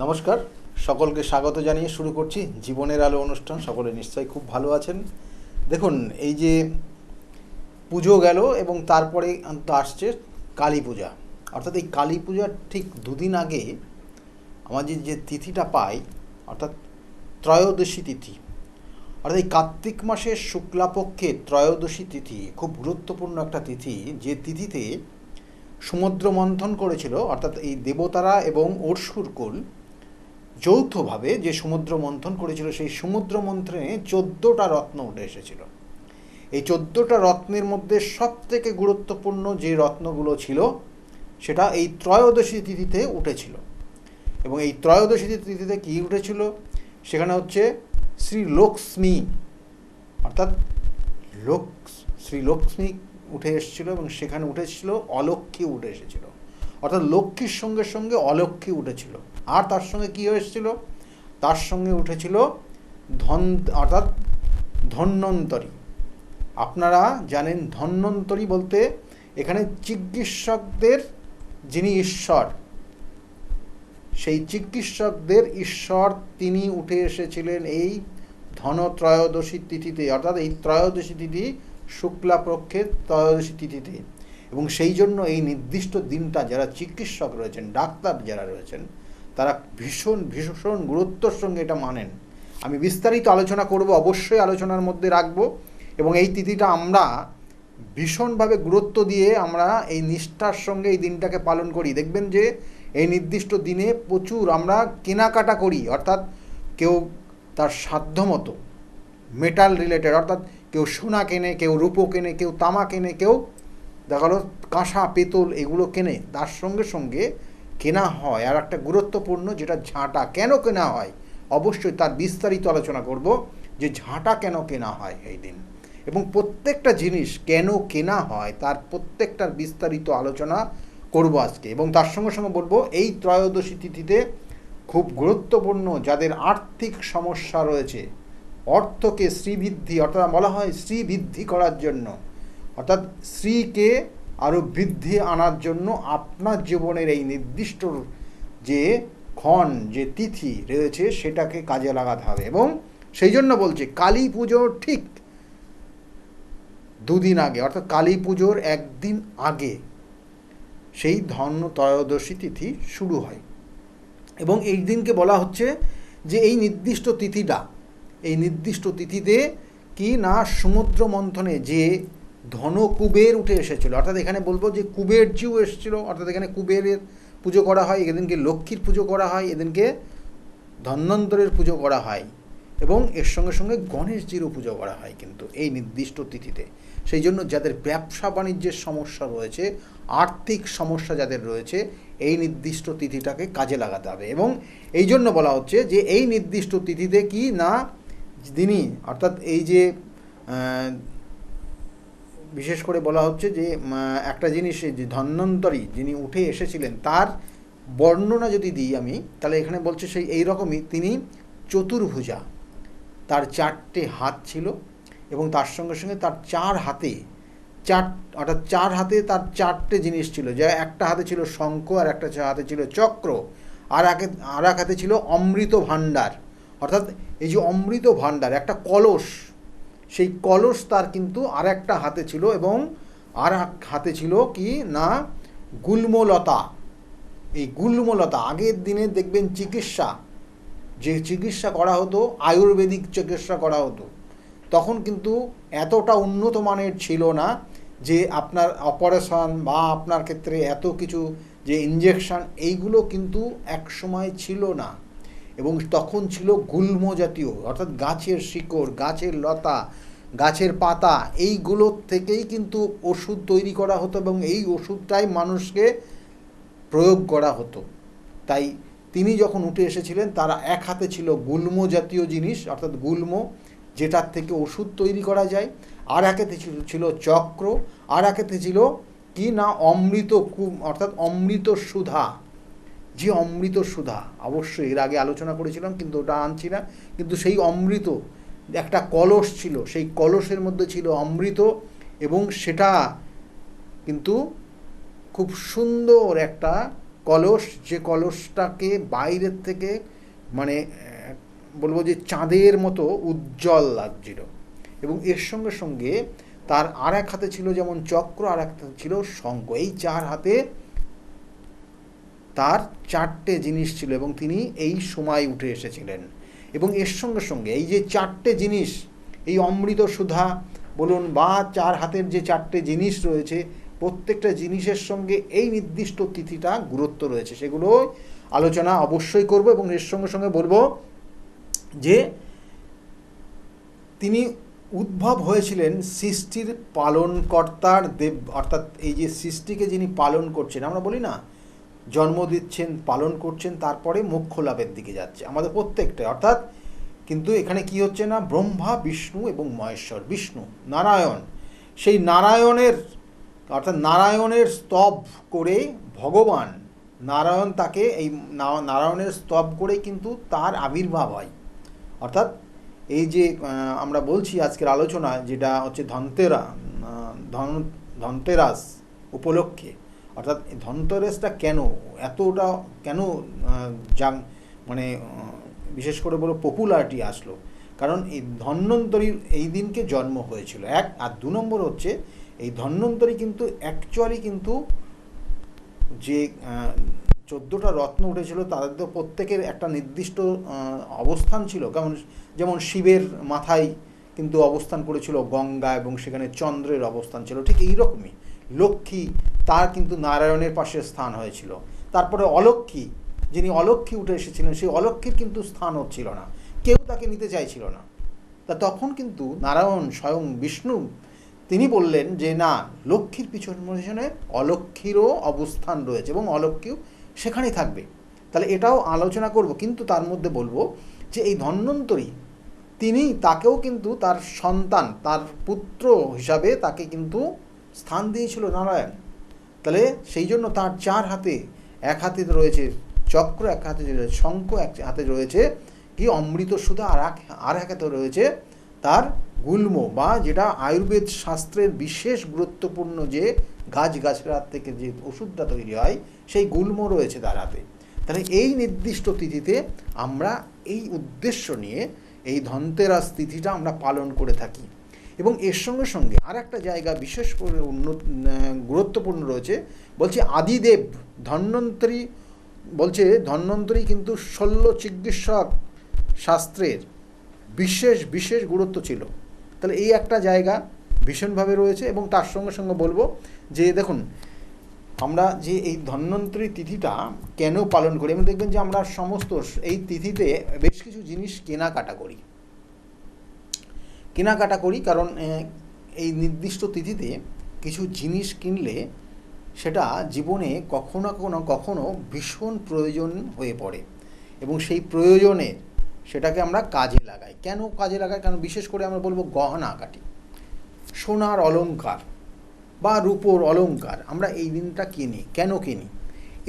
নমস্কার, সকলকে স্বাগত জানিয়ে শুরু করছি জীবনের আলো অনুষ্ঠান। সকলে নিশ্চয়ই খুব ভালো আছেন। দেখুন, এই যে পুজো গেল এবং তারপরে আসছে কালী পূজা। অর্থাৎ এই কালী পূজার ঠিক দুদিন আগে আমাদের যে তিথিটা পাই, অর্থাৎ ত্রয়োদশী তিথি, অর্থাৎ এই কার্তিক মাসের শুক্লাপক্ষের ত্রয়োদশী তিথি খুব গুরুত্বপূর্ণ একটা তিথি, যে তিথিতে সমুদ্র মন্থন করেছিল। অর্থাৎ এই দেবতারা এবং অসুরকুল যৌথভাবে যে সমুদ্র মন্থন করেছিল, সেই সমুদ্র মন্থনে 14টা রত্ন উঠে এসেছিল। এই 14টা রত্নের মধ্যে সবথেকে গুরুত্বপূর্ণ যে রত্নগুলো ছিল সেটা এই ত্রয়োদশী তিথিতে উঠেছিল। এবং এই ত্রয়োদশী তিথিতে কী উঠেছিল, সেখানে হচ্ছে শ্রীলক্ষ্মী, অর্থাৎ শ্রীলক্ষ্মী উঠে এসেছিল। এবং সেখানে উঠেছিল অলক্ষ্মী উঠে এসেছিল, অর্থাৎ লক্ষ্মীর সঙ্গে সঙ্গে অলক্ষ্মী উঠেছিল। আর তার সঙ্গে কী হয়েছিল, তার সঙ্গে উঠেছিল অর্থাৎ ধন্বন্তরী। আপনারা জানেন ধন্বন্তরী বলতে এখানে চিকিৎসকদের যিনি ঈশ্বর, সেই চিকিৎসকদের ঈশ্বর তিনি উঠে এসেছিলেন এই ধনত্রয়োদশী তিথিতে, অর্থাৎ এই ত্রয়োদশী তিথি শুক্লাপক্ষের ত্রয়োদশী তিথিতে। এবং সেই জন্য এই নির্দিষ্ট দিনটা যারা চিকিৎসক রয়েছেন, ডাক্তার যারা রয়েছেন, তারা ভীষণ ভীষণ গুরুত্বর সঙ্গে এটা মানেন। আমি বিস্তারিত আলোচনা করব, অবশ্যই আলোচনার মধ্যে রাখব। এবং এই তিথিটা আমরা ভীষণভাবে গুরুত্ব দিয়ে আমরা এই নিষ্ঠার সঙ্গে এই দিনটাকে পালন করি। দেখবেন যে এই নির্দিষ্ট দিনে প্রচুর আমরা কেনাকাটা করি, অর্থাৎ কেউ তার সাধ্যমতো মেটাল রিলেটেড, অর্থাৎ কেউ সোনা কেনে, কেউ রূপো কেনে, কেউ তামা কেনে, কেউ দেখা গেলো কাঁসা পেতল এগুলো কেনে। তার সঙ্গে সঙ্গে কেনা হয় আর একটা গুরুত্বপূর্ণ, যেটা ঝাঁটা। কেন কেনা হয় অবশ্যই তার বিস্তারিত আলোচনা করব, যে ঝাঁটা কেন কেনা হয় এই দিন, এবং প্রত্যেকটা জিনিস কেন কেনা হয় তার প্রত্যেকটার বিস্তারিত আলোচনা করব আজকে। এবং তার সঙ্গে সঙ্গে বলবো এই ত্রয়োদশী তিথিতে খুব গুরুত্বপূর্ণ যাদের আর্থিক সমস্যা রয়েছে, অর্থকে শ্রীবৃদ্ধি, অর্থাৎ বলা হয় শ্রীবৃদ্ধি করার জন্য, অর্থাৎ শ্রীকে আরও বৃদ্ধি আনার জন্য আপনার জীবনের এই নির্দিষ্ট যে ক্ষণ, যে তিথি রয়েছে সেটাকে কাজে লাগাতে হবে। এবং সেই জন্য বলছে কালী পুজোর ঠিক দুদিন আগে, অর্থাৎ কালী পুজোর একদিন আগে সেই ত্রয়োদশী তিথি শুরু হয়। এবং এই দিনকে বলা হচ্ছে যে এই নির্দিষ্ট তিথিটা, এই নির্দিষ্ট তিথিতে কি না সমুদ্র মন্থনে যে ধনকুবের উঠে এসেছিল, অর্থাৎ এখানে বলবো যে কুবেরজিও এসেছিল। অর্থাৎ এখানে কুবেরের পুজো করা হয়, এদিনকে লক্ষ্মীর পুজো করা হয়, এদিনকে ধন্বন্তরের পুজো করা হয়, এবং এর সঙ্গে সঙ্গে গণেশজিরও পুজো করা হয় কিন্তু এই নির্দিষ্ট তিথিতে। সেই জন্য যাদের ব্যবসা বাণিজ্যের সমস্যা রয়েছে, আর্থিক সমস্যা যাদের রয়েছে, এই নির্দিষ্ট তিথিটাকে কাজে লাগাতে হবে। এবং এই জন্য বলা হচ্ছে যে এই নির্দিষ্ট তিথিতে কি না দিনই, অর্থাৎ এই যে বিশেষ করে বলা হচ্ছে যে একটা জিনিস, যে ধন্বন্তরী যিনি উঠে এসেছিলেন তার বর্ণনা যদি দিই আমি, তাহলে এখানে বলছে সেই এইরকমই, তিনি চতুর্ভুজা, তার 4টে হাত ছিল, এবং তার সঙ্গে সঙ্গে তার 4 হাতে অর্থাৎ 4 হাতে তার 4টে জিনিস ছিল। যা একটা হাতে ছিল শঙ্খ, আর একটা হাতে ছিল চক্র, আর এক হাতে ছিল অমৃত ভাণ্ডার। অর্থাৎ এই যে অমৃত ভাণ্ডার, একটা কলস, সেই কলস তার কিন্তু আর একটা হাতে ছিল, এবং আর এক হাতে ছিল কি না গুল্মলতা। এই গুল্মলতা আগের দিনে দেখবেন যে চিকিৎসা করা হতো, আয়ুর্বেদিক চিকিৎসা করা হতো, তখন কিন্তু এতটা উন্নত মানের ছিল না যে আপনার অপারেশন বা আপনার ক্ষেত্রে এত কিছু যে ইঞ্জেকশন, এইগুলো কিন্তু এক সময় ছিল না। এবং তখন ছিল গুল্ম জাতীয়, অর্থাৎ গাছের শিকড়, গাছের লতা, গাছের পাতা, এইগুলোর থেকেই কিন্তু ওষুধ তৈরি করা হতো, এবং এই ওষুধটাই মানুষকে প্রয়োগ করা হতো। তাই তিনি যখন উঠে এসেছিলেন, তারা এক হাতে ছিল গুল্ম জাতীয় জিনিস, অর্থাৎ গুল্ম, যেটার থেকে ওষুধ তৈরি করা যায়, আর এক হাতে ছিল চক্র, আর এক হাতে ছিল কি না অমৃত, অর্থাৎ অমৃত সুধা। যে অমৃত সুধা অবশ্যই এর আগে আলোচনা করেছিলাম, কিন্তু ওটা আনছি না। কিন্তু সেই অমৃত একটা কলস ছিল, সেই কলসের মধ্যে ছিল অমৃত, এবং সেটা কিন্তু খুব সুন্দর একটা কলস, যে কলসটাকে বাইরের থেকে মানে বলবো যে চাঁদের মতো উজ্জ্বল লাগছিল। এবং এর সঙ্গে সঙ্গে তার আর এক হাতে ছিল যেমন চক্র, আর এক হাতে ছিল শঙ্খ। এই 4 হাতে তার 4টে জিনিস ছিল এবং তিনি এই সময় উঠে এসেছিলেন। এবং এর সঙ্গে সঙ্গে এই যে 4টে জিনিস, এই অমৃত সুধা বলুন বা 4 হাতের যে 4টে জিনিস রয়েছে, প্রত্যেকটা জিনিসের সঙ্গে এই নির্দিষ্ট তিথিটা গুরুত্ব রয়েছে, সেগুলো আলোচনা অবশ্যই করব। এবং এর সঙ্গে সঙ্গে বলবো যে তিনি উদ্ভব হয়েছিলেন সৃষ্টির পালনকর্তার দেব, অর্থাৎ এই যে সৃষ্টিকে যিনি পালন করছেন, আমরা বলি না জন্ম দিচ্ছেন, পালন করছেন, তারপরে মোক্ষ লাভের দিকে যাচ্ছে আমাদের প্রত্যেকটা। অর্থাৎ কিন্তু এখানে কি হচ্ছে না, ব্রহ্মা, বিষ্ণু এবং মহেশ্বর, বিষ্ণু নারায়ণ, সেই নারায়ণের অর্থাৎ নারায়ণের স্তব করে ভগবান নারায়ণ, তাকে এই নারায়ণের স্তব করে কিন্তু তার আবির্ভাব হয়। অর্থাৎ এই যে আমরা বলছি আজকের আলোচনা, যেটা হচ্ছে ধনতেরাস উপলক্ষে, অর্থাৎ ধনতেরাসটা কেন এতটা কেন মানে বিশেষ করে বলো পপুলারিটি আসলো, কারণ এই ধন্বন্তরীর এই দিনকে জন্ম হয়েছিল 1, আর 2 নম্বর হচ্ছে এই ধন্বন্তরী কিন্তু অ্যাকচুয়ালি কিন্তু যে 14টা রত্ন উঠেছিল তাদের তো প্রত্যেকের একটা নির্দিষ্ট অবস্থান ছিল, যেমন শিবের মাথায় কিন্তু অবস্থান করেছিল গঙ্গা এবং সেখানে চন্দ্রের অবস্থান ছিল, ঠিক এই রকমই লক্ষ্মী, তার কিন্তু নারায়ণের পাশে স্থান হয়েছিল। তারপরে অলক্ষ্মী, যিনি অলক্ষ্মী উঠে এসেছিলেন, সেই অলক্ষ্মীর কিন্তু স্থান হচ্ছিল না, কেউ তাকে নিতে চাইছিল না। তা তখন কিন্তু নারায়ণ স্বয়ং বিষ্ণু তিনি বললেন যে না, লক্ষ্মীর পিছনে অলক্ষ্মীরও অবস্থান রয়েছে এবং অলক্ষ্মীও সেখানেই থাকবে। তাহলে এটাও আলোচনা করব, কিন্তু তার মধ্যে বলবো যে এই ধন্বন্তরী তিনি তাকেও কিন্তু তার সন্তান, তার পুত্র হিসাবে তাকে কিন্তু স্থান দিয়েছিল নারায়ণ। তাহলে সেই জন্য তার 4 হাতে, এক হাতে রয়েছে চক্র, এক হাতে রয়েছে শঙ্খ, এক হাতে রয়েছে কি অমৃত সুধা, আর এক হাতে রয়েছে তার গুল্ম, বা যেটা আয়ুর্বেদ শাস্ত্রের বিশেষ গুরুত্বপূর্ণ যে গাছগাছড়ার থেকে যে ওষুধটা তৈরি হয়, সেই গুল্ম রয়েছে তার হাতে। তাহলে এই নির্দিষ্ট তিথিতে আমরা এই উদ্দেশ্য নিয়ে এই ধনতেরাস তিথিটা আমরা পালন করে থাকি। এবং এর সঙ্গে সঙ্গে আর একটা জায়গা বিশেষ করে গুরুত্বপূর্ণ রয়েছে, বলছে আদিদেব ধন্বন্তরী, বলছে ধন্বন্তরী কিন্তু শল্য চিকিৎসক শাস্ত্রের বিশেষ গুরুত্ব ছিল। তাহলে এই একটা জায়গা ভীষণভাবে রয়েছে। এবং তার সঙ্গে সঙ্গে বলবো যে দেখুন, আমরা যে এই ধন্বন্তরী তিথিটা কেন পালন করি, এবং দেখবেন যে আমরা সমস্ত এই তিথিতে বেশ কিছু জিনিস কেনাকাটা করি, কারণ এই নির্দিষ্ট তিথিতে কিছু জিনিস কিনলে সেটা জীবনে কখনো ভীষণ প্রয়োজন হয়ে পড়ে, এবং সেই প্রয়োজনে সেটাকে আমরা কাজে লাগাই। কেন কাজে লাগাই? কারণ বিশেষ করে আমরা বলবো গহনা কাটি, সোনার অলংকার বা রূপোর অলংকার আমরা এই দিনটা কিনি। কেন কিনি?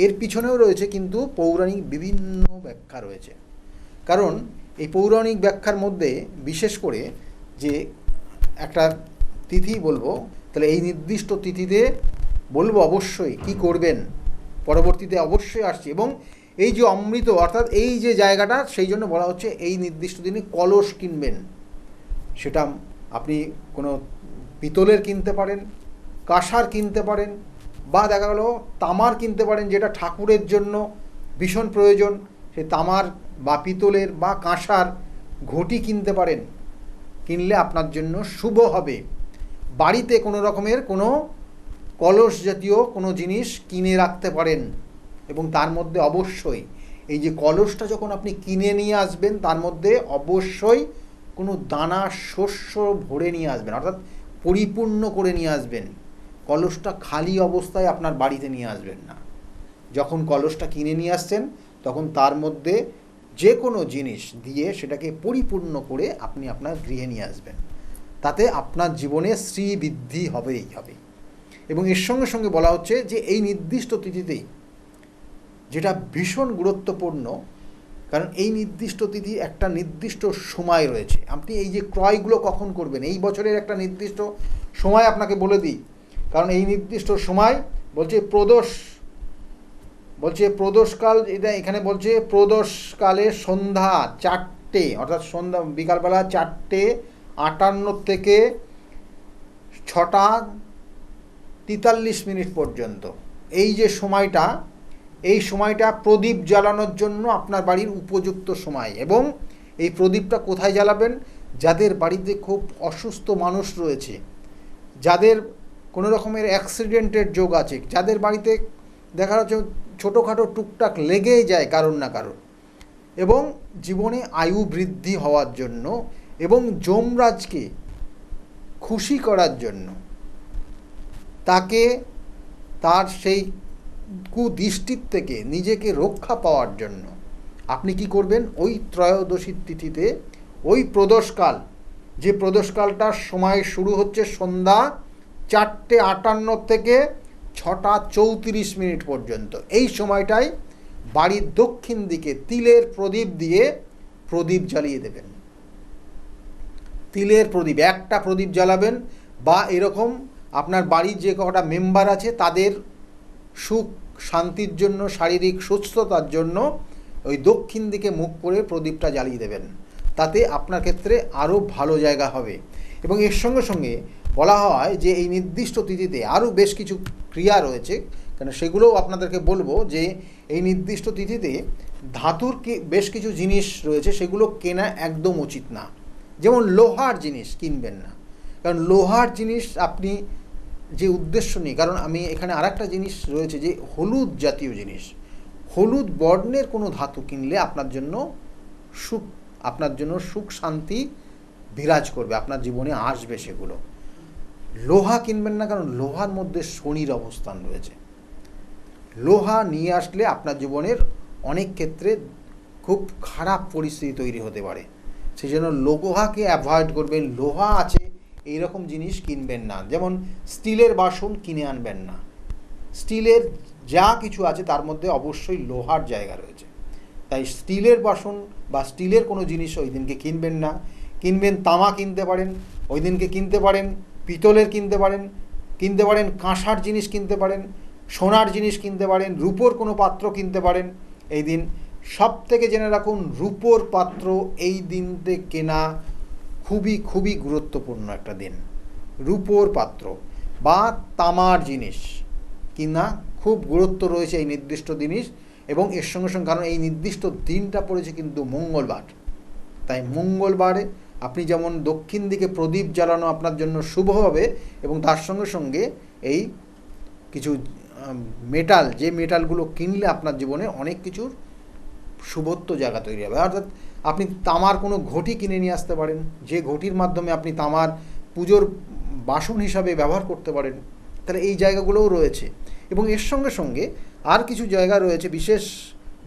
এর পিছনেও রয়েছে কিন্তু পৌরাণিক বিভিন্ন ব্যাখ্যা রয়েছে। কারণ এই পৌরাণিক ব্যাখ্যার মধ্যে বিশেষ করে যে একটা তিথি বলবো, তাহলে এই নির্দিষ্ট তিথিতে বলবো অবশ্যই কি করবেন, পরবর্তীতে অবশ্যই আসছে। এবং এই যে অমৃত, অর্থাৎ এই যে জায়গাটা, সেই জন্য বলা হচ্ছে এই নির্দিষ্ট দিনে কলস কিনবেন। সেটা আপনি কোনো পিতলের কিনতে পারেন, কাঁসার কিনতে পারেন, বা দেখা গেল তামার কিনতে পারেন, যেটা ঠাকুরের জন্য ভীষণ প্রয়োজন। সে তামার বা পিতলের বা কাঁসার ঘটি কিনতে পারেন, কিনলে আপনার জন্য শুভ হবে। বাড়িতে কোনো রকমের কোনো কলস জাতীয় কোনো জিনিস কিনে রাখতে পারেন, এবং তার মধ্যে অবশ্যই এই যে কলসটা যখন আপনি কিনে নিয়ে আসবেন, তার মধ্যে অবশ্যই কোনো দানা শস্য ভরে নিয়ে আসবেন, অর্থাৎ পরিপূর্ণ করে নিয়ে আসবেন। কলসটা খালি অবস্থায় আপনার বাড়িতে নিয়ে আসবেন না। যখন কলসটা কিনে নিয়ে আসছেন, তখন তার মধ্যে যে কোনো জিনিস দিয়ে সেটাকে পরিপূর্ণ করে আপনি আপনার গৃহে নিয়ে আসবেন। তাতে আপনার জীবনে শ্রীবৃদ্ধি হবেই হবে। এবং এর সঙ্গে সঙ্গে বলা হচ্ছে যে এই নির্দিষ্ট তিথিতেই, যেটা ভীষণ গুরুত্বপূর্ণ, কারণ এই নির্দিষ্ট তিথি একটা নির্দিষ্ট সময় রয়েছে। আপনি এই যে ক্রয়গুলো কখন করবেন, এই বছরের একটা নির্দিষ্ট সময় আপনাকে বলে দিই, কারণ এই নির্দিষ্ট সময় বলছে প্রদোষ বলছে প্রদোষকাল, এটা এখানে বলছে প্রদোষকালে সন্ধ্যা 4টে, অর্থাৎ সন্ধ্যা বিকালবেলা 4:58 থেকে 6:43 পর্যন্ত এই যে সময়টা, এই সময়টা প্রদীপ জ্বালানোর জন্য আপনার বাড়ির উপযুক্ত সময়। এবং এই প্রদীপটা কোথায় জ্বালাবেন? যাদের বাড়িতে খুব অসুস্থ মানুষ রয়েছে, যাদের কোনো রকমের অ্যাক্সিডেন্টের যোগ আছে, যাদের বাড়িতে দেখা যাচ্ছে ছোটোখাটো টুকটাক লেগেই যায় কারোর না কারোর, এবং জীবনে আয়ু বৃদ্ধি হওয়ার জন্য এবং যমরাজকে খুশি করার জন্য, তাকে তার সেই কুদৃষ্টির থেকে নিজেকে রক্ষা পাওয়ার জন্য আপনি কি করবেন? ওই ত্রয়োদশীর তিথিতে, ওই প্রদোষকাল, যে প্রদোষকালটার সময় শুরু হচ্ছে সন্ধ্যা 4:58 থেকে 6:34 পর্যন্ত, এই সময়টায় বাড়ির দক্ষিণ দিকে তিলের প্রদীপ দিয়ে প্রদীপ জ্বালিয়ে দেবেন। তিলের প্রদীপ, একটা প্রদীপ জ্বালাবেন, বা এরকম আপনার বাড়ির যে কটা মেম্বার আছে তাদের সুখ শান্তির জন্য, শারীরিক সুস্থতার জন্য ওই দক্ষিণ দিকে মুখ করে প্রদীপটা জ্বালিয়ে দেবেন। তাতে আপনার ক্ষেত্রে আরও ভালো জায়গা হবে। এবং এর সঙ্গে সঙ্গে বলা হয় যে এই নির্দিষ্ট তিথিতে আরও বেশ কিছু ক্রিয়া রয়েছে, কেন সেগুলোও আপনাদেরকে বলবো। যে এই নির্দিষ্ট তিথিতে ধাতুর বেশ কিছু জিনিস রয়েছে, সেগুলো কেনা একদম উচিত না। যেমন লোহার জিনিস কিনবেন না, কারণ লোহার জিনিস আপনি যে উদ্দেশ্য নেই, কারণ আমি এখানে আর একটা জিনিস রয়েছে যে হলুদ জাতীয় জিনিস, হলুদ বর্ণের কোনো ধাতু কিনলে আপনার জন্য সুখ শান্তি বিরাজ করবে, আপনার জীবনে আসবে সেগুলো। লোহা কিনবেন না, কারণ লোহার মধ্যে শনির অবস্থান রয়েছে। লোহা নিয়ে আসলে আপনার জীবনের অনেক ক্ষেত্রে খুব খারাপ পরিস্থিতি তৈরি হতে পারে। সেই জন্য লোহাকে অ্যাভয়েড করবেন। লোহা আছে এইরকম জিনিস কিনবেন না। যেমন স্টিলের বাসন কিনে আনবেন না। স্টিলের যা কিছু আছে তার মধ্যে অবশ্যই লোহার জায়গা রয়েছে, তাই স্টিলের বাসন বা স্টিলের কোনো জিনিস ওই দিনকে কিনবেন না। কিনবেন তামা কিনতে পারেন, ওই দিনকে কিনতে পারেন পিতলের কিনতে পারেন কাঁসার জিনিস কিনতে পারেন, সোনার জিনিস কিনতে পারেন, রূপোর কোনো পাত্র কিনতে পারেন এই দিন। সব থেকে জেনে রাখুন, রূপোর পাত্র এই দিনতে কেনা খুবই খুবই গুরুত্বপূর্ণ একটা দিন। রূপোর পাত্র বা তামার জিনিস কিনা খুব গুরুত্ব রয়েছে এই নির্দিষ্ট জিনিস। এবং এর সঙ্গে সঙ্গে, কারণ এই নির্দিষ্ট দিনটা পড়েছে কিন্তু মঙ্গলবার, তাই মঙ্গলবারে আপনি যেমন দক্ষিণ দিকে প্রদীপ জ্বালানো আপনার জন্য শুভ হবে, এবং তার সঙ্গে সঙ্গে এই কিছু মেটাল, যে মেটালগুলো কিনলে আপনার জীবনে অনেক কিছুর শুভত্ব জায়গা তৈরি হবে। অর্থাৎ আপনি তামার কোনো ঘটি কিনে নিয়ে আসতে পারেন, যে ঘটির মাধ্যমে আপনি তামার পুজোর বাসন হিসাবে ব্যবহার করতে পারেন। তাহলে এই জায়গাগুলোও রয়েছে। এবং এর সঙ্গে সঙ্গে আর কিছু জায়গা রয়েছে বিশেষ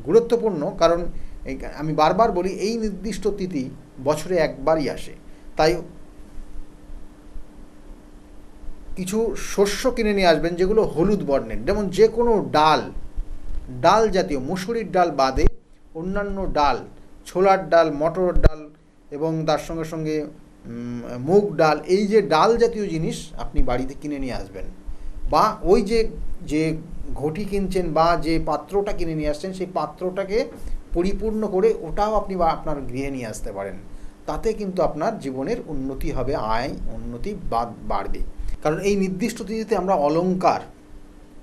গুরুত্বপূর্ণ, কারণ আমি বারবার বলি এই নির্দিষ্ট তিথি বছরে একবারই আসে। তাই কিছু শস্য কিনে নিয়ে আসবেন যেগুলো হলুদ বর্ণের, যেমন যে কোনো ডাল জাতীয়, মুসুরির ডাল বাদে অন্যান্য ডাল, ছোলার ডাল, মটর ডাল এবং তার সঙ্গে সঙ্গে মুগ ডাল, এই যে ডাল জাতীয় জিনিস আপনি বাড়িতে কিনে নিয়ে আসবেন। বা ওই যে ঘটি কিনছেন বা যে পাত্রটা কিনে নিয়ে আসছেন, সেই পাত্রটাকে পরিপূর্ণ করে ওটাও আপনি আপনার গৃহে নিয়ে আসতে পারেন। তাতে কিন্তু আপনার জীবনের উন্নতি হবে, আয় উন্নতি বাড়বে। কারণ এই নির্দিষ্ট তিথিতে আমরা অলংকার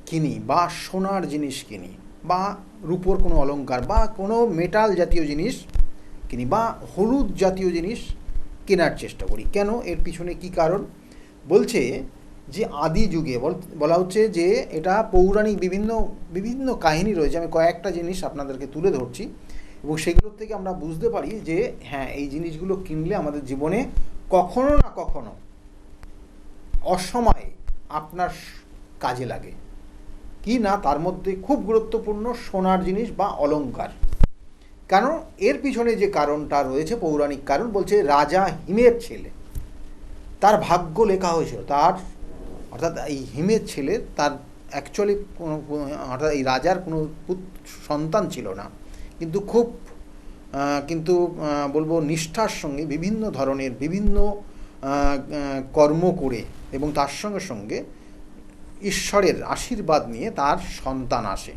কিনি বা সোনার জিনিস কিনি বা রূপোর কোনো অলংকার বা কোনো মেটাল জাতীয় জিনিস কিনি বা হলুদ জাতীয় জিনিস কেনার চেষ্টা করি। কেন? এর পিছনে কি কারণ? বলছে যে আদি যুগে বলা হচ্ছে যে এটা পৌরাণিক বিভিন্ন কাহিনী রয়েছে। আমি কয়েকটা জিনিস আপনাদেরকে তুলে ধরছি এবং সেগুলোর থেকে আমরা বুঝতে পারি যে হ্যাঁ, এই জিনিসগুলো কিনলে আমাদের জীবনে কখনো না কখনো অসময়ে আপনার কাজে লাগে। কি না, তার মধ্যে খুব গুরুত্বপূর্ণ সোনার জিনিস বা অলংকার। কারণ এর পিছনে যে কারণটা রয়েছে, পৌরাণিক কারণ, বলছে রাজা হিমের ছেলে, তার ভাগ্য লেখা হয়েছিল, অর্থাৎ এই হিমের ছেলে তার অ্যাকচুয়ালি অর্থাৎ এই রাজার কোনো সন্তান ছিল না, কিন্তু বলবো নিষ্ঠার সঙ্গে বিভিন্ন ধরনের বিভিন্ন কর্ম করে এবং তার সঙ্গে সঙ্গে ঈশ্বরের আশীর্বাদ নিয়ে তার সন্তান আসে।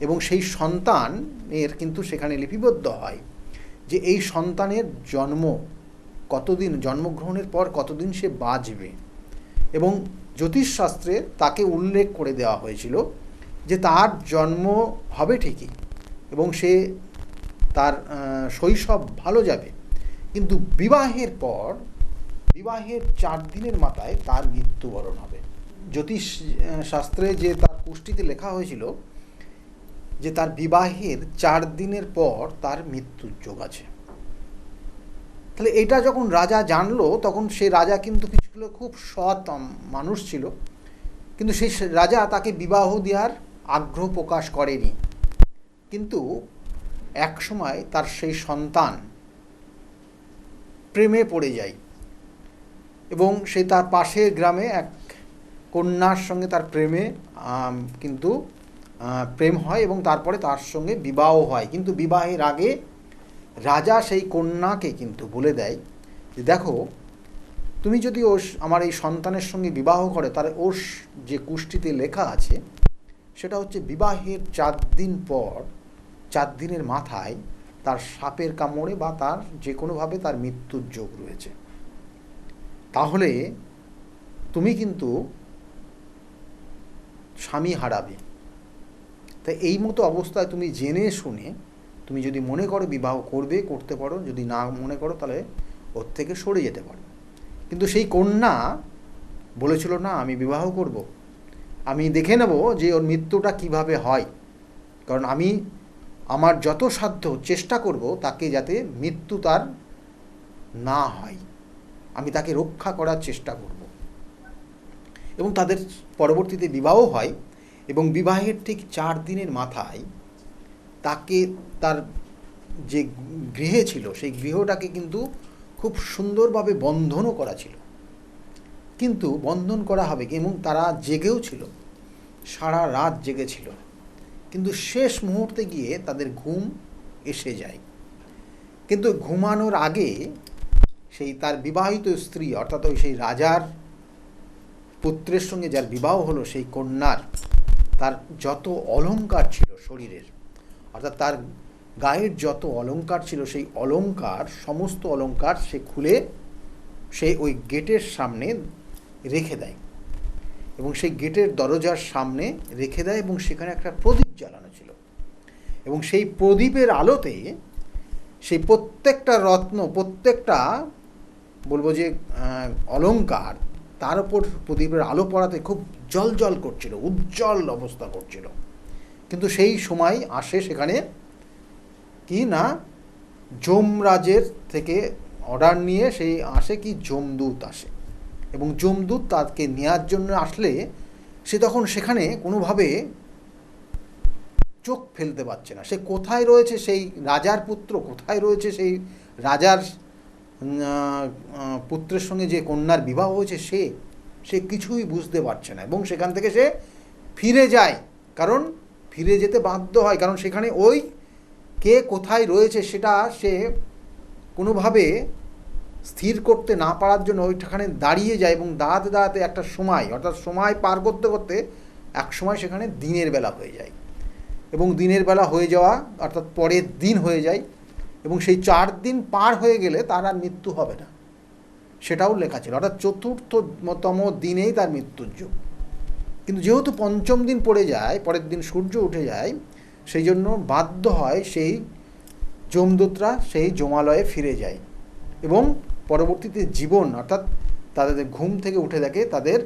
এবং সেই সন্তানের কিন্তু সেখানে লিপিবদ্ধ হয় যে এই সন্তানের কতদিন, জন্মগ্রহণের পর কতদিন সে বাঁচবে। এবং জ্যোতিষশাস্ত্রে তাকে উল্লেখ করে দেওয়া হয়েছিল যে তার জন্ম হবে ঠিকই এবং সে তার শৈশব ভালো যাবে, কিন্তু বিবাহের 4 দিনের মাথায় তার মৃত্যুবরণ হবে। জ্যোতিষ শাস্ত্রে যে তার কুষ্ঠিতে লেখা হয়েছিল যে তার বিবাহের 4 দিনের পর তার মৃত্যুর যোগ আছে। তাহলে এটা যখন রাজা জানলো, তখন সেই রাজা কিন্তু কিছু খুব সৎ মানুষ ছিল, কিন্তু সেই রাজা তাকে বিবাহ দেওয়ার আগ্রহ প্রকাশ করেনি। কিন্তু এক সময় তার সেই সন্তান প্রেমে পড়ে যায় এবং সে তার পাশের গ্রামে এক কন্যার সঙ্গে তার প্রেম হয় এবং তারপরে তার সঙ্গে বিবাহ হয়। কিন্তু বিবাহের আগে রাজা সেই কন্যাকে কিন্তু বলে দেয় যে দেখো, তুমি যদি আমার এই সন্তানের সঙ্গে বিবাহ করে, তাহলে ওর যে কুষ্ঠিতে লেখা আছে সেটা হচ্ছে বিবাহের 4 দিন পর, 4 দিনের মাথায় তার সাপের কামড়ে বা তার যে কোনোভাবে তার মৃত্যুর যোগ রয়েছে। তাহলে তুমি কিন্তু স্বামী হারাবে। তাই এই মতো অবস্থায় তুমি জেনে শুনে তুমি যদি মনে করো বিবাহ করতে পারো, যদি না মনে করো তাহলে ওর থেকে সরে যেতে পারো। কিন্তু সেই কন্যা বলেছিল না, আমি বিবাহ করব, আমি দেখে নেব যে ওর মৃত্যুটা কিভাবে হয়, কারণ আমি আমার যত সাধ্য চেষ্টা করব তাকে যাতে মৃত্যু তার না হয়, আমি তাকে রক্ষা করার চেষ্টা করব। এবং তাদের পরবর্তীতে বিবাহ হয় এবং বিবাহের ঠিক 4 দিনের মাথায় তাকে তার যে গৃহে ছিল সেই গৃহটাকে কিন্তু খুব সুন্দরভাবে বন্ধনও করা ছিল। কিন্তু বন্ধন করা হবে এবং তারা জেগেও ছিল, সারা রাত জেগেছিল, কিন্তু শেষ মুহূর্তে গিয়ে তাদের ঘুম এসে যায়। কিন্তু ঘুমানোর আগে সেই তার বিবাহিত স্ত্রী, অর্থাৎ ওই সেই রাজার পুত্রের সঙ্গে যার বিবাহ হলো সেই কন্যার, তার যত অলংকার ছিল শরীরের, অর্থাৎ তার গায়ের যত অলংকার ছিল সেই সমস্ত অলংকার সে খুলে সে ওই গেটের সামনে রেখে দেয় এবং সেই গেটের দরজার সামনে রেখে দেয় এবং সেখানে একটা প্রদীপ জ্বালানো ছিল এবং সেই প্রদীপের আলোতে সেই প্রত্যেকটা রত্ন, প্রত্যেকটা বলবো যে অলংকার, তার উপর প্রদীপের আলো পড়াতে খুব জ্বলজ্বল করছিল, উজ্জ্বল অবস্থা করছিল। কিন্তু সেই সময় আসে সেখানে কি না, যমরাজের থেকে অর্ডার নিয়ে সেই আসে কি যমদূত আসে এবং যমদূত তাকে নেওয়ার জন্য আসলে সে তখন সেখানে কোনোভাবে চোখ ফেলতে পারছে না। সে কোথায় রয়েছে, সেই রাজার পুত্র কোথায় রয়েছে, সেই রাজার পুত্রের সঙ্গে যে কন্যার বিবাহ হয়েছে সে কিছুই বুঝতে পারছে না এবং সেখান থেকে সে ফিরে যায়। কারণ ফিরে যেতে বাধ্য হয়, কারণ সেখানে ওই কে কোথায় রয়েছে সেটা সে কোনোভাবে স্থির করতে না পারার জন্য ওইখানে দাঁড়িয়ে যায় এবং দাঁড়াতে একটা সময়, অর্থাৎ সময় পার করতে করতে এক সময় সেখানে দিনের বেলা হয়ে যায় এবং দিনের বেলা হয়ে যাওয়া অর্থাৎ পরের দিন হয়ে যায় এবং সেই 4 দিন পার হয়ে গেলে তার আর মৃত্যু হবে না, সেটাও লেখা ছিল, অর্থাৎ 4তম দিনেই তার মৃত্যুর যোগ। কিন্তু যেহেতু 5ম দিন পড়ে যায়, পরের দিন সূর্য উঠে যায়, সেই জন্য বাধ্য হয় সেই যমদূতরা সেই যমালয়ে ফিরে যায় এবং পরবর্তীতে জীবন, অর্থাৎ তাদের ঘুম থেকে উঠে দেখে তাদের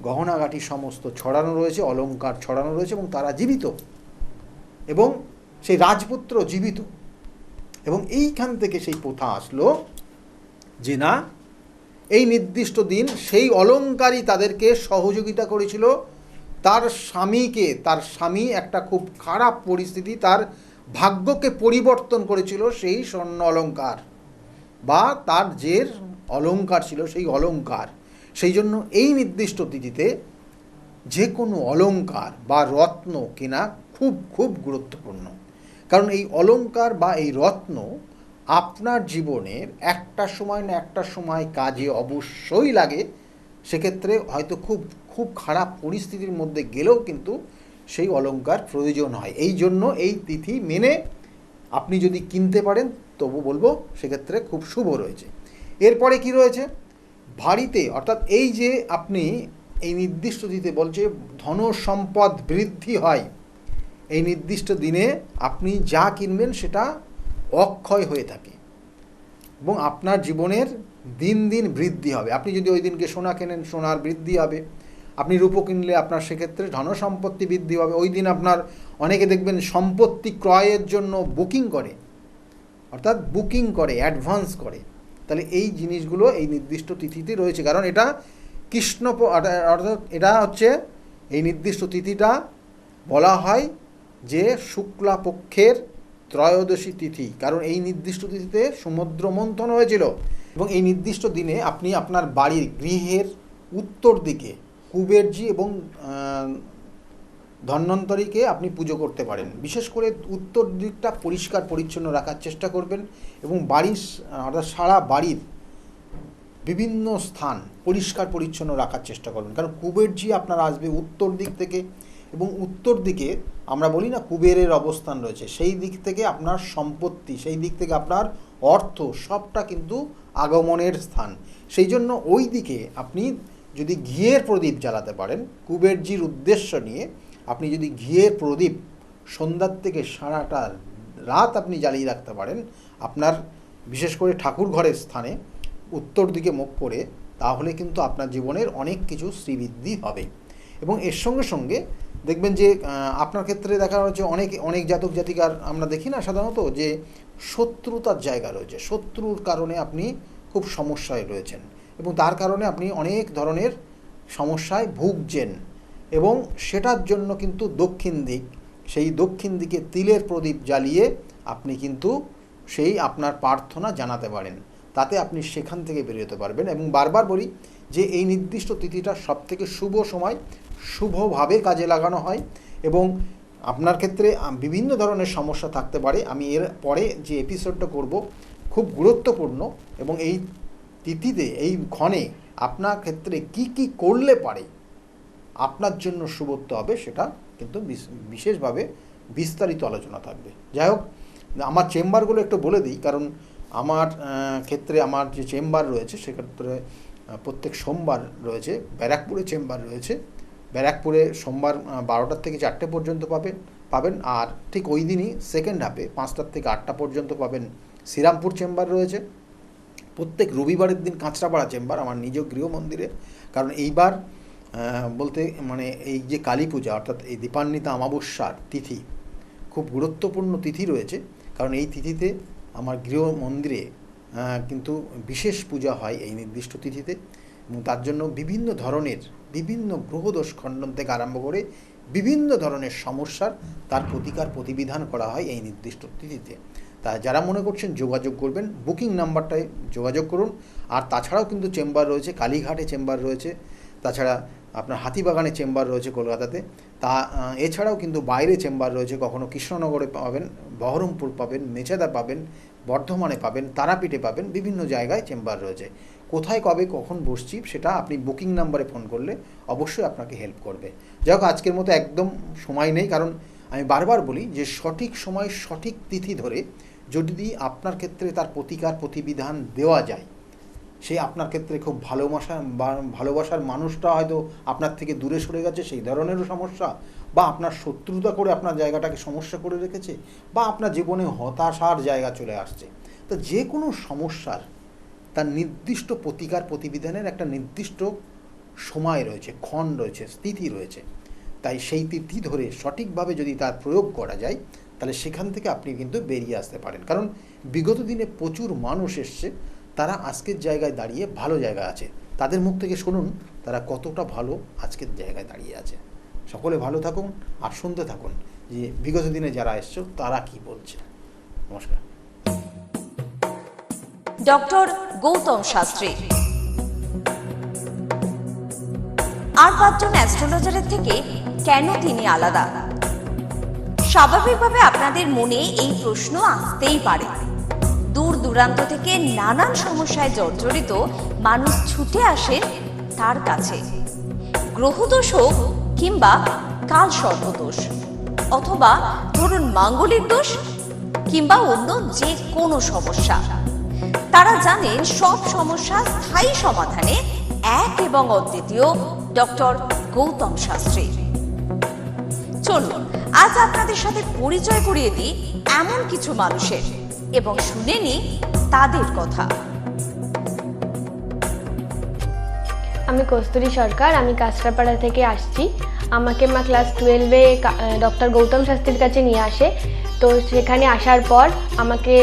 গহনাগাটি সমস্ত ছড়ানো রয়েছে, অলংকার ছড়ানো রয়েছে এবং তারা জীবিত এবং সেই রাজপুত্র জীবিত। এবং এইখান থেকে সেই প্রথা আসলো যে না, এই নির্দিষ্ট দিন সেই অলংকারই তাদেরকে সহযোগিতা করেছিল তার স্বামী একটা খুব খারাপ পরিস্থিতি, তার ভাগ্যকে পরিবর্তন করেছিল সেই স্বর্ণ অলংকার বা তার যে অলংকার ছিল সেই অলংকার। সেই জন্য এই নির্দিষ্ট তিথিতে যে কোনো অলংকার বা রত্ন কেনা খুব খুব গুরুত্বপূর্ণ, কারণ এই অলংকার বা এই রত্ন আপনার জীবনের একটা সময় না একটা সময় কাজে অবশ্যই লাগে। সেক্ষেত্রে হয়তো খুব খুব খারাপ পরিস্থিতির মধ্যে গেলেও কিন্তু সেই অলংকার প্রয়োজন হয়। এই জন্য এই তিথি মেনে আপনি যদি কিনতে পারেন তবু বলবো সেক্ষেত্রে খুব শুভ রয়েছে। এরপরে কি রয়েছে, ভারীতে, অর্থাৎ এই যে আপনি এই নির্দিষ্ট তিথিতে বলছে ধন সম্পদ বৃদ্ধি হয়, এই নির্দিষ্ট দিনে আপনি যা কিনবেন সেটা অক্ষয় হয়ে থাকে এবং আপনার জীবনের দিন দিন বৃদ্ধি হবে। আপনি যদি ওই দিনকে সোনা কেনেন, সোনার বৃদ্ধি হবে। আপনি রূপো কিনলে আপনার সেক্ষেত্রে ধন সম্পত্তি বৃদ্ধি হবে। ওই দিন আপনার অনেকে দেখবেন সম্পত্তি ক্রয়ের জন্য বুকিং করে, অর্থাৎ বুকিং করে, অ্যাডভান্স করে। তাহলে এই জিনিসগুলো এই নির্দিষ্ট তিথিতে রয়েছে, কারণ এটা কৃষ্ণ, অর্থাৎ এটা হচ্ছে এই নির্দিষ্ট তিথিটা বলা হয় যে শুক্লা পক্ষের ত্রয়োদশী তিথি, কারণ এই নির্দিষ্ট তিথিতে সমুদ্র মন্থন হয়েছিল। এবং এই নির্দিষ্ট দিনে আপনি আপনার বাড়ির গৃহের উত্তর দিকে কুবেরজি এবং ধন্বন্তরীকে আপনি পুজো করতে পারেন। বিশেষ করে উত্তর দিকটা পরিষ্কার পরিচ্ছন্ন রাখার চেষ্টা করবেন এবং বাড়ির, অর্থাৎ সারা বাড়ির বিভিন্ন স্থান পরিষ্কার পরিচ্ছন্ন রাখার চেষ্টা করবেন, কারণ কুবেরজি আপনার আসবে উত্তর দিক থেকে এবং উত্তর দিকে আমরা বলি না কুবেরের অবস্থান রয়েছে, সেই দিক থেকে আপনার সম্পত্তি, সেই দিক থেকে আপনার অর্থ সবটা কিন্তু আগমনের স্থান। সেই জন্য ওই দিকে আপনি যদি ঘিয়ের প্রদীপ জ্বালাতে পারেন কুবেরজির উদ্দেশ্য নিয়ে, আপনি যদি ঘিয়ের প্রদীপ সন্ধ্যার থেকে সারাটা রাত আপনি জ্বালিয়ে রাখতে পারেন আপনার বিশেষ করে ঠাকুর ঘরের স্থানে উত্তর দিকে মুখ করে, তাহলে কিন্তু আপনার জীবনের অনেক কিছু শ্রীবৃদ্ধি হবে। এবং এর সঙ্গে সঙ্গে দেখবেন যে আপনার ক্ষেত্রে দেখা হচ্ছে অনেক জাতক জাতিকার আমরা দেখি না সাধারণত যে শত্রুতার জায়গা রয়েছে, শত্রুর কারণে আপনি খুব সমস্যায় রয়েছেন এবং তার কারণে আপনি অনেক ধরনের সমস্যায় ভুগছেন এবং সেটার জন্য কিন্তু দক্ষিণ দিক, সেই দক্ষিণ দিকে তিলের প্রদীপ জ্বালিয়ে আপনি কিন্তু সেই আপনার প্রার্থনা জানাতে পারেন, তাতে আপনি সেখান থেকে বেরোতে পারবেন। এবং বারবার বলি যে এই নির্দিষ্ট তিথিটা সবথেকে শুভ সময়, শুভভাবে কাজে লাগানো হয় এবং আপনার ক্ষেত্রে বিভিন্ন ধরনের সমস্যা থাকতে পারে। আমি এর পরে যে এপিসোডটা করব খুব গুরুত্বপূর্ণ এবং এই তিথিতে, এই ক্ষণে আপনার ক্ষেত্রে কি কি করলে পারে আপনার জন্য শুভত্ব হবে, সেটা কিন্তু বিশেষভাবে বিস্তারিত আলোচনা থাকবে। যাই হোক, আমার চেম্বারগুলো একটু বলে দিই, কারণ আমার ক্ষেত্রে আমার যে চেম্বার রয়েছে সেক্ষেত্রে প্রত্যেক সোমবার রয়েছে, ব্যারাকপুরে চেম্বার রয়েছে। ব্যারাকপুরে সোমবার 12টার থেকে 4টে পর্যন্ত পাবেন আর ঠিক ওই দিনই সেকেন্ড হাফে 5টার থেকে 8টা পর্যন্ত পাবেন শ্রীরামপুর চেম্বার রয়েছে। প্রত্যেক রবিবারের দিন কাঁচরাপাড়া চেম্বার আমার নিজ গৃহ মন্দিরে, কারণ এইবার বলতে মানে এই যে কালী পূজা অর্থাৎ এই দীপান্বিতা অমাবস্যার তিথি খুব গুরুত্বপূর্ণ তিথি রয়েছে, কারণ এই তিথিতে আমার গৃহ মন্দিরে কিন্তু বিশেষ পূজা হয় এই নির্দিষ্ট তিথিতে এবং তার জন্য বিভিন্ন গ্রহদোষ খণ্ডন থেকে আরম্ভ করে বিভিন্ন ধরনের সমস্যার তার প্রতিবিধান করা হয় এই নির্দিষ্ট তিথিতে। তাই যারা মনে করছেন যোগাযোগ করবেন, বুকিং নাম্বারটায় যোগাযোগ করুন। আর তাছাড়াও কিন্তু চেম্বার রয়েছে, কালীঘাটে চেম্বার রয়েছে, তাছাড়া আপনার হাতিবাগানে চেম্বার রয়েছে কলকাতাতে, এছাড়াও কিন্তু বাইরে চেম্বার রয়েছে, কখনো কৃষ্ণনগরে পাবেন, বহরমপুর পাবেন, মেচেদা পাবেন, বর্ধমানে পাবেন, তারাপীঠে পাবেন, বিভিন্ন জায়গায় চেম্বার রয়েছে। কোথায় কবে কখন বসছি সেটা আপনি বুকিং নাম্বারে ফোন করলে অবশ্যই আপনাকে হেল্প করবে। যাই হোক, আজকের মতো একদম সময় নেই, কারণ আমি বারবার বলি যে সঠিক সময় সঠিক তিথি ধরে যদি আপনার ক্ষেত্রে তার প্রতিবিধান দেওয়া যায়, সে আপনার ক্ষেত্রে খুব ভালোবাসার মানুষটা হয়তো আপনার থেকে দূরে সরে গেছে সেই ধরনেরও সমস্যা, বা আপনার শত্রুতা করে আপনার জায়গাটাকে সমস্যা করে রেখেছে, বা আপনার জীবনে হতাশার জায়গা চলে আসছে, তো যে কোনো সমস্যার তার নির্দিষ্ট প্রতিবিধানের একটা নির্দিষ্ট সময় রয়েছে, ক্ষণ রয়েছে, তিথি রয়েছে। তাই সেই তিথি ধরে সঠিকভাবে যদি তার প্রয়োগ করা যায় তাহলে সেখান থেকে আপনি কিন্তু বেরিয়ে আসতে পারেন। কারণ বিগত দিনে প্রচুর মানুষ এসছে, তারা আজকের জায়গায় দাঁড়িয়ে ভালো জায়গায় আছে, তাদের মুখ থেকে শুনুন তারা কতটা ভালো আজকের জায়গায় দাঁড়িয়ে আছে। সকলে ভালো থাকুন আর শুনতে থাকুন যে বিগত দিনে যারা এসছে তারা কি বলছে। নমস্কার। ডক্টর গৌতম শাস্ত্রী আর 5জন অ্যাস্ট্রোলজারের থেকে কেন তিনি আলাদা? স্বাভাবিকভাবে আপনাদের মনে এই প্রশ্ন আসতেই পারে। দূর দূরান্ত থেকে নানান সমস্যায় জর্জরিত মানুষ ছুটে আসেন তার কাছে। গ্রহদোষ হোক কিংবা কাল সর্পদোষ, অথবা ধরুন মাঙ্গলিক দোষ কিংবা অন্য যে কোনো সমস্যা। তারা জানেন সব সমস্যা স্থায়ী সমাধানে এক এবং অদ্বিতীয় ডক্টর গৌতম শাস্ত্রী। চলুন আজ আপনাদের সাথে পরিচয় করিয়ে দিই এমন কিছু মানুষের এবং শুনে নিই তাদের কথা। আমি কস্তুরী সরকার, আমি কাঁচরাপাড়া থেকে আসছি। আমাকে মা ক্লাস 12-এ ডক্টর গৌতম শাস্ত্রীর কাছে নিয়ে আসে। তো সেখানে আসার পর আমাকে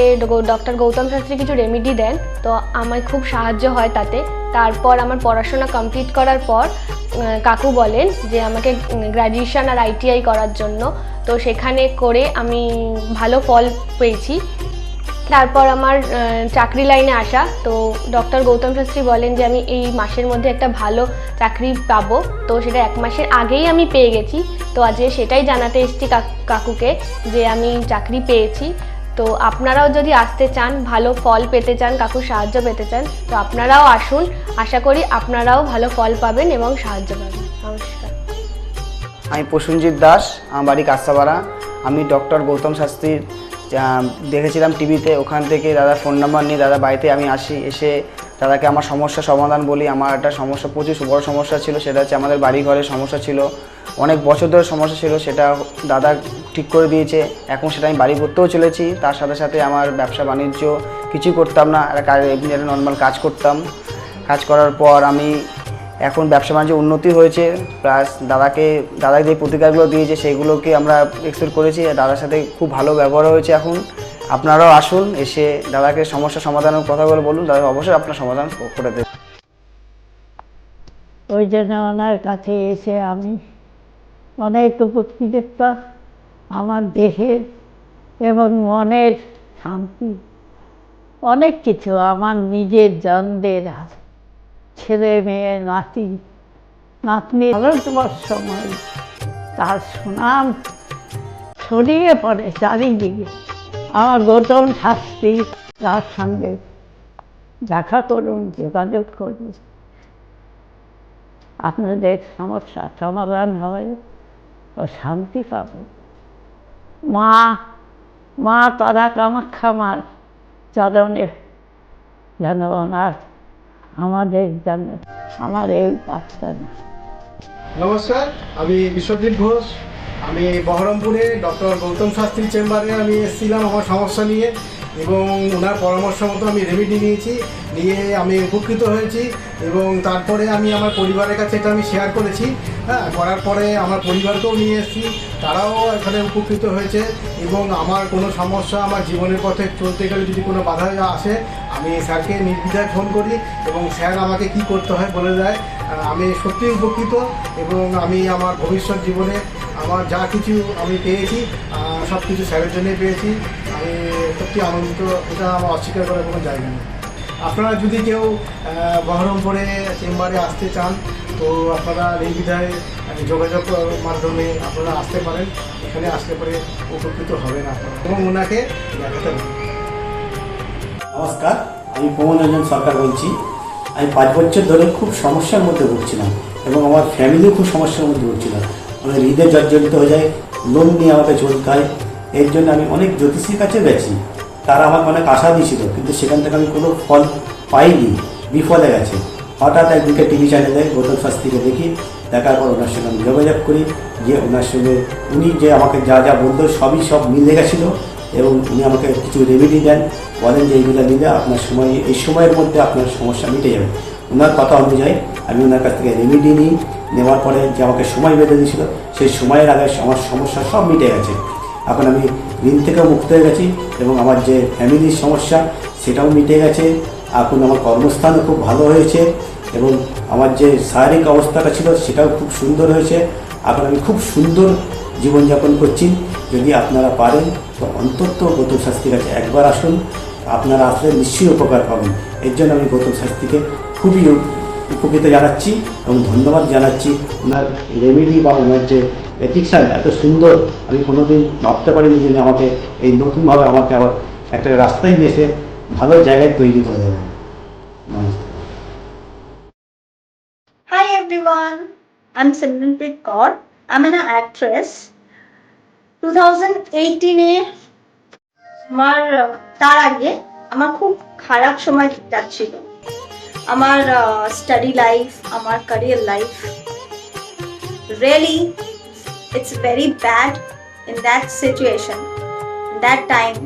ডক্টর গৌতম শাস্ত্রী কিছু রেমেডি দেন, তো আমার খুব সাহায্য হয় তাতে। তারপর আমার পড়াশোনা কমপ্লিট করার পর কাকু বলেন যে আমাকে গ্র্যাজুয়েশন আর ITI করার জন্য। তো সেখানে করে আমি ভালো ফল পেয়েছি। তারপর আমার চাকরি লাইনে আসা, তো ডক্টর গৌতম শাস্ত্রী বলেন যে আমি এই মাসের মধ্যে একটা ভালো চাকরি পাবো। তো সেটা 1 মাসের আগেই আমি পেয়ে গেছি। তো আজকে সেটাই জানাতে এসেছি কাকুকে যে আমি চাকরি পেয়েছি। তো আপনারাও যদি আসতে চান, ভালো ফল পেতে চান, কাকুর সাহায্য পেতে চান, তো আপনারাও আসুন। আশা করি আপনারাও ভালো ফল পাবেন এবং সাহায্য পাবেন। নমস্কার। আমি প্রসেনজিৎ দাস, আমার বাড়ি কাঁচরাপাড়া। আমি ডক্টর গৌতম শাস্ত্রীর দেখেছিলাম টিভিতে, ওখান থেকে দাদার ফোন নাম্বার নিয়ে দাদা বাড়িতে আমি আসি। এসে দাদাকে আমার সমস্যা সমাধান বলি। আমার একটা সমস্যা, প্রচুর বড় সমস্যা ছিল, সেটা হচ্ছে আমাদের বাড়ি ঘরের সমস্যা ছিল, অনেক বছর ধরে সমস্যা ছিল, সেটা দাদা ঠিক করে দিয়েছে। এখন সেটা আমি বাড়ি করতেও চলেছি। তার সাথে সাথে আমার ব্যবসা বাণিজ্য কিছুই করতাম না, এমনি একটা নর্মাল কাজ করতাম। কাজ করার পর আমি এখন ব্যবসা বাণিজ্য উন্নতি হয়েছে, প্লাস দাদা যে প্রতিকারগুলো দিয়েছে সেগুলোকে আমরা এক্সপেক্ট করেছি। দাদার সাথে খুব ভালো ব্যবহার হয়েছে। এখন আপনারাও আসুন, এসে দাদাকে সমস্যা সমাধানের কথাগুলো বলুন, দাদা অবশ্যই আপনার সমাধান করে দেবে। ওই জন্য ওনার কাছে এসে আমি অনেক উপকৃত, আমার দেহের এবং মনের শান্তি, অনেক কিছু, আমার নিজের জনদের, ছেলে মেয়ে, নাতি নাতনি, ভারতবর্ষময় তার সুনাম ছড়িয়ে পড়ে চারিদিকে। আমার গৌতম শাস্ত্রী, তার সঙ্গে দেখা করুন, যোগাযোগ করুন, আপনাদের সমস্যা সমাধান হবে ও শান্তি পাবে। মা তারা কামাখ্যা মার চরণে যেন ওনার আমাদের যেন আমার এই বাচ্চা। নমস্কার, আমি বিশ্বজিৎ ঘোষ। আমি বহরমপুরে ডক্টর গৌতম শাস্ত্রী চেম্বারে আমি এসেছিলাম আমার সমস্যা নিয়ে, এবং ওনার পরামর্শ মতো আমি রেমেডি নিয়ে আমি উপকৃত হয়েছি। এবং তারপরে আমি আমার পরিবারের কাছে এটা আমি শেয়ার করেছি। করার পরে আমার পরিবারকেও নিয়ে এসেছি, তারাও এখানে উপকৃত হয়েছে। এবং আমার কোনো সমস্যা, আমার জীবনের পথে চলতে গেলে যদি কোনো বাধা আসে, আমি স্যারকে নির্দ্বিধায় ফোন করি এবং স্যার আমাকে কি করতে হয় বলে দেয়। আমি সত্যিই উপকৃত, এবং আমি আমার ভবিষ্যৎ জীবনে আমার যা কিছু আমি পেয়েছি সব কিছু স্যারের জন্যই পেয়েছি। আমি সত্যি আনন্দিত, এটা আমার অস্বীকার করার কোনো জায়গা নেই। আপনারা যদি কেউ বহরমপুরে চেম্বারে আসতে চান, তো আপনারা নির্দ্বিধায় যোগাযোগ মাধ্যমে আপনারা আসতে পারেন। এখানে আসলে পরে উপকৃত হবেন আপনারা এবং ওনাকে দেখাতে পারেন। নমস্কার, আমি প্রমোদ রঞ্জন সরকার বলছি। আমি 5 বছর ধরে খুব সমস্যার মধ্যে ভুগছিলাম এবং আমার ফ্যামিলিও খুব সমস্যার মধ্যে ভুগছিল। আমার হৃদয় জর্জরিত হয়ে যায়, লোন নিয়ে আমাকে চলতে হয়। এর জন্য আমি অনেক জ্যোতিষীর কাছে গেছি, তারা আমাকে অনেক আশা দিয়েছিল, কিন্তু সেখান থেকে আমি কোনো ফল পাইনি, বিফলে গেছে। হঠাৎ একদিকে টিভি চ্যানেলে গৌতম শাস্ত্রীকে দেখি, দেখার পর ওনার সঙ্গে আমি যোগাযোগ করি, যে ওনার সঙ্গে উনি যে আমাকে যা বলতো সব মিলে গেছিলো। এবং উনি আমাকে কিছু রেমেডি দেন, বলেন যে এইগুলো নিলে আপনার এই সময়ের মধ্যে আপনার সমস্যা মিটে যাবে। ওনার কথা অনুযায়ী আমি ওনার কাছ থেকে রেমেডি নিই। নেওয়ার পরে যে আমাকে সময় বেঁধে দিয়েছিল, সেই সময়ের আগে আমার সমস্যা সব মিটে গেছে। এখন আমি ঋণ থেকেও মুক্ত হয়ে গেছি এবং আমার যে ফ্যামিলির সমস্যা সেটাও মিটে গেছে। এখন আমার কর্মস্থানও খুব ভালো হয়েছে এবং আমার যে শারীরিক অবস্থাটা ছিল সেটাও খুব সুন্দর হয়েছে। এখন আমি খুব সুন্দর জীবনযাপন করছি। যদি আপনারা পারেন তো অন্তত গৌতম শাস্ত্রীর কাছে একবার আসুন, আপনারা আসলে নিশ্চয়ই উপকার পাবেন। এর জন্য আমি গৌতম শাস্ত্রীকে খুবই উপকৃত জানাচ্ছি এবং ধন্যবাদ জানাচ্ছি। ওনার রেমেডি বা ওনার যে এথিক্সান এত সুন্দর, আমি কোনোদিন ভাবতে পারিনি যে আমাকে এই নতুনভাবে আমাকে আবার একটা রাস্তায় নিয়ে এসে ভালো জায়গায় তৈরি করে দেবে। নমস্কার। Hi everyone, I'm Simranpreet Kaur. I'm an actress. 2018-এ আমার তার আগে আমার খুব খারাপ সময় যাচ্ছিল। আমার স্টাডি লাইফ, আমার career life, really it's very bad in that situation, that time.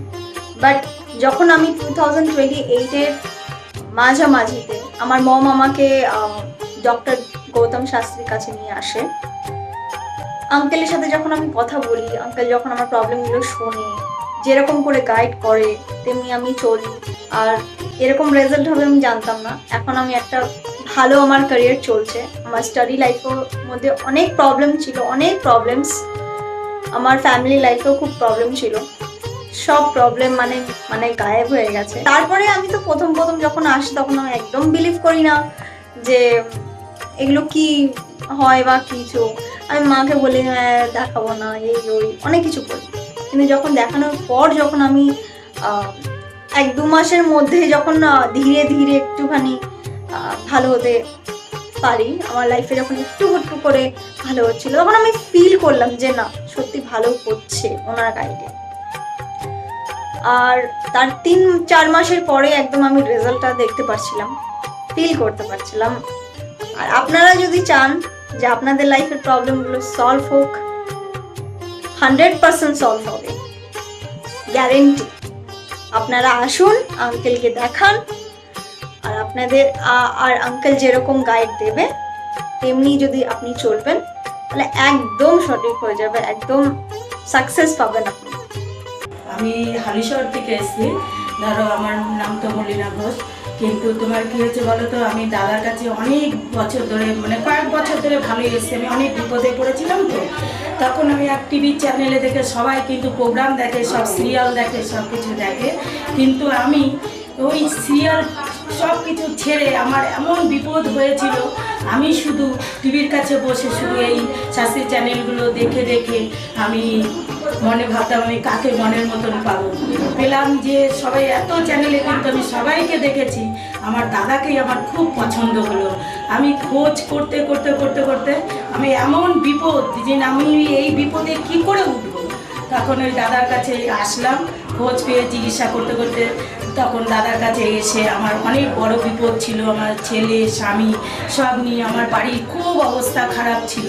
But যখন আমি 2028-এর মাঝামাঝিতে আমার মম আমাকে ডক্টর গৌতম শাস্ত্রীর কাছে নিয়ে আসে। আঙ্কেলের সাথে যখন আমি কথা বলি, আঙ্কেল যখন আমার প্রবলেমগুলো শোনে, যেরকম করে গাইড করে তেমনি আমি চলি, আর এরকম রেজাল্ট হবে আমি জানতাম না। এখন আমি একটা ভালো আমার ক্যারিয়ার চলছে। আমার স্টাডি লাইফের মধ্যে অনেক প্রবলেম ছিল, অনেক প্রবলেমস। আমার ফ্যামিলি লাইফেও খুব প্রবলেম ছিল, সব প্রবলেম মানে গায়েব হয়ে গেছে। তারপরে আমি তো প্রথম যখন আসি তখন আমি একদম বিলিভ করি না যে এগুলো কি হয় বা কিছু। আমি মাকে বলি দেখাবো না, এই ওই অনেক কিছু করি। কিন্তু যখন দেখানোর পর যখন আমি 1-2 মাসের মধ্যে যখন ধীরে ধীরে একটুখানি ভালো হতে পারি, আমার লাইফে যখন একটু করে ভালো হচ্ছিল, তখন আমি ফিল করলাম যে না, সত্যি ভালো হচ্ছে ওনার গাইডে। আর তার 3-4 মাসের পরে একদম আমি রেজাল্টটা দেখতে পারছিলাম, ফিল করতে পারছিলাম। আর আপনারা যদি চান যে আপনাদের লাইফের প্রবলেমগুলো সলভ হোক, 100% সলভ হবে, গ্যারেন্টি। আপনারা আসুন, আঙ্কেলকে দেখান, আর আপনাদের আর আঙ্কেল যেরকম গাইড দেবে তেমনি যদি আপনি চলবেন তাহলে একদম সঠিক হয়ে যাবে, একদম সাকসেস পাবেন আপনি। আমি হালিশহর থেকে এসেছি। ধরো আমার নাম তো মলিনা ঘোষ, কিন্তু তোমার কি হয়েছে বলো তো, আমি দাদার কাছে অনেক বছর ধরে মানে কয়েক বছর ধরে ভালোই এসেছি। আমি অনেক বিপদে পড়েছিলাম, তো তখন আমি এক টিভি চ্যানেলে দেখে, সবাই কিন্তু প্রোগ্রাম দেখে, সব সিরিয়াল দেখে, সব কিছু দেখে, কিন্তু আমি ওই সিরিয়াল সব কিছু ছেড়ে আমার এমন বিপদ হয়েছিল, আমি শুধু টিভির কাছে বসে শুধু এই শাস্ত্রীয় চ্যানেলগুলো দেখে দেখে আমি মনে ভাবতাম আমি কাকে মনের মতন পাবো। পেলাম যে সবাই এত চ্যানেলে, কিন্তু আমি সবাইকে দেখেছি, আমার দাদাকেই আমার খুব পছন্দ হলো। আমি খোঁজ করতে করতে করতে করতে আমি এমন বিপদ যে আমি এই বিপদে কি করে উঠবো, তখন ওই দাদার কাছে আসলাম। খোঁজ পেয়ে জিজ্ঞাসা করতে করতে তখন দাদার কাছে এসে, আমার অনেক বড় বিপদ ছিল, আমার ছেলে স্বামী সব নিয়ে আমার বাড়ির খুব অবস্থা খারাপ ছিল।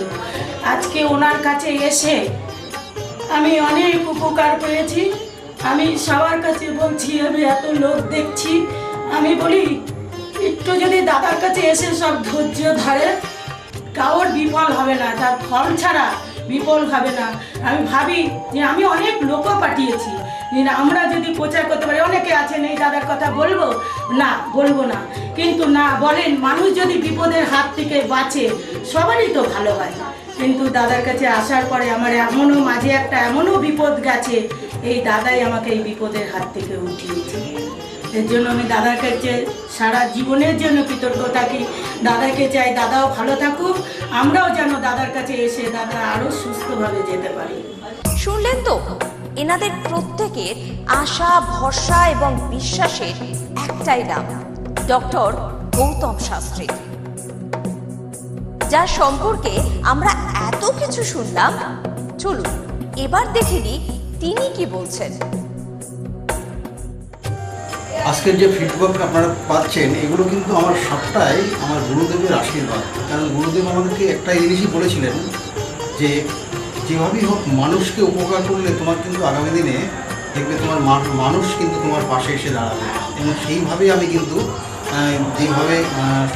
আজকে ওনার কাছে এসে আমি অনেক উপকার পেয়েছি। আমি সবার কাছে বলছি, আমি এত লোক দেখছি, আমি বলি একটু যদি দাদার কাছে এসে সব ধৈর্য ধরে, কারোর বিফল হবে না, তার ফল ছাড়া বিফল হবে না। আমি ভাবি যে আমি অনেক লোকও পাঠিয়েছি, আমরা যদি প্রচার করতে পারি, অনেকে আছেন এই দাদার কথা বলবো না, বলবো না, কিন্তু না বলেন, মানুষ যদি বিপদের হাত থেকে বাঁচে সবারই তো ভালো হয়। কিন্তু দাদার কাছে আসার পরে আমার মাঝে একটা এমনও বিপদ গেছে, এই দাদাই আমাকে এই বিপদের হাত থেকে উঠিয়েছে। এর জন্য আমি দাদার কাছে সারা জীবনের জন্য কৃতজ্ঞ থাকি। দাদাকে চাই দাদাও ভালো থাকুক, আমরাও যেন দাদার কাছে এসে দাদা আরো সুস্থভাবে যেতে পারি। শুনলেন তো, এনাদের প্রত্যেকের আশা, ভরসা এবং বিশ্বাসের একটাই নাম, ডক্টর গৌতম শাস্ত্রী, যার সম্পর্কে আমরা এত কিছু শুনলাম। চলুন এবার দেখে নিই তিনি কি বলছেন। আজকের যে ফিডব্যাক আপনারা পাচ্ছেন, এগুলো কিন্তু আমার সবটাই আমার গুরুদেবের আশীর্বাদ। কারণ গুরুদেব আমাদেরকে একটা জিনিসই বলেছিলেন যে যেভাবেই হোক মানুষকে উপকার করলে তোমার কিন্তু আগামী দিনে দেখবে তোমার মানুষ কিন্তু তোমার পাশে এসে দাঁড়াবে। এবং সেইভাবেই আমি কিন্তু যেভাবে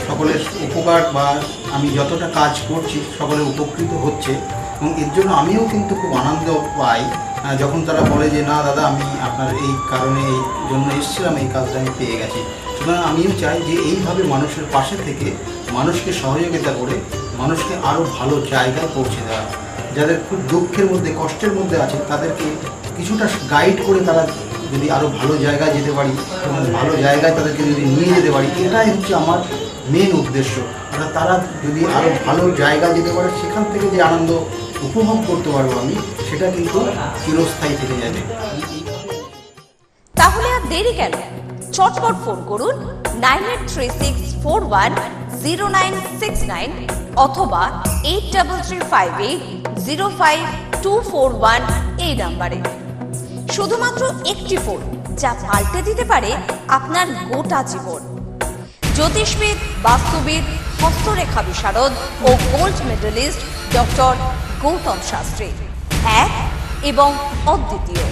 সকলের উপকার বা আমি যতটা কাজ করছি সকলে উপকৃত হচ্ছে, এবং এর জন্য আমিও কিন্তু খুব আনন্দ পাই যখন তারা বলে যে না দাদা, আমি আপনার এই কারণে এই জন্য এসেছিলাম, এই কাজটা আমি পেয়ে গেছি। সুতরাং আমিও চাই যে এইভাবে মানুষের পাশে থেকে মানুষকে সহযোগিতা করে মানুষকে আরও ভালো জায়গায় পৌঁছে দেওয়া। যাদের খুব দুঃখের মধ্যে, কষ্টের মধ্যে আছে, তাদেরকে কিছুটা গাইড করে তারা যদি আরও ভালো জায়গায় যেতে পারি এবং ভালো জায়গায় তাদেরকে যদি নিয়ে যেতে পারি, এটাই হচ্ছে আমার মেন উদ্দেশ্য। অর্থাৎ তারা যদি আরও ভালো জায়গায় যেতে পারে, সেখান থেকে যে আনন্দ উপভোগ করতে পারবো আমি, সেটা কিন্তু চিরস্থায়ী থেকে যাবে। তাহলে আর দেরি কেন, চটপট ফোন করুন 9836410969 অথবা 833580 05-241 এই নাম্বারে। শুধুমাত্র একটি ফোন যা পাল্টে দিতে পারে আপনার গোটা জীবন। জ্যোতিষবিদ, বাস্তুবিদ, হস্তরেখা বিশারদ ও gold medallist doctor Gautam Shastri, এক এবং অদ্বিতীয়।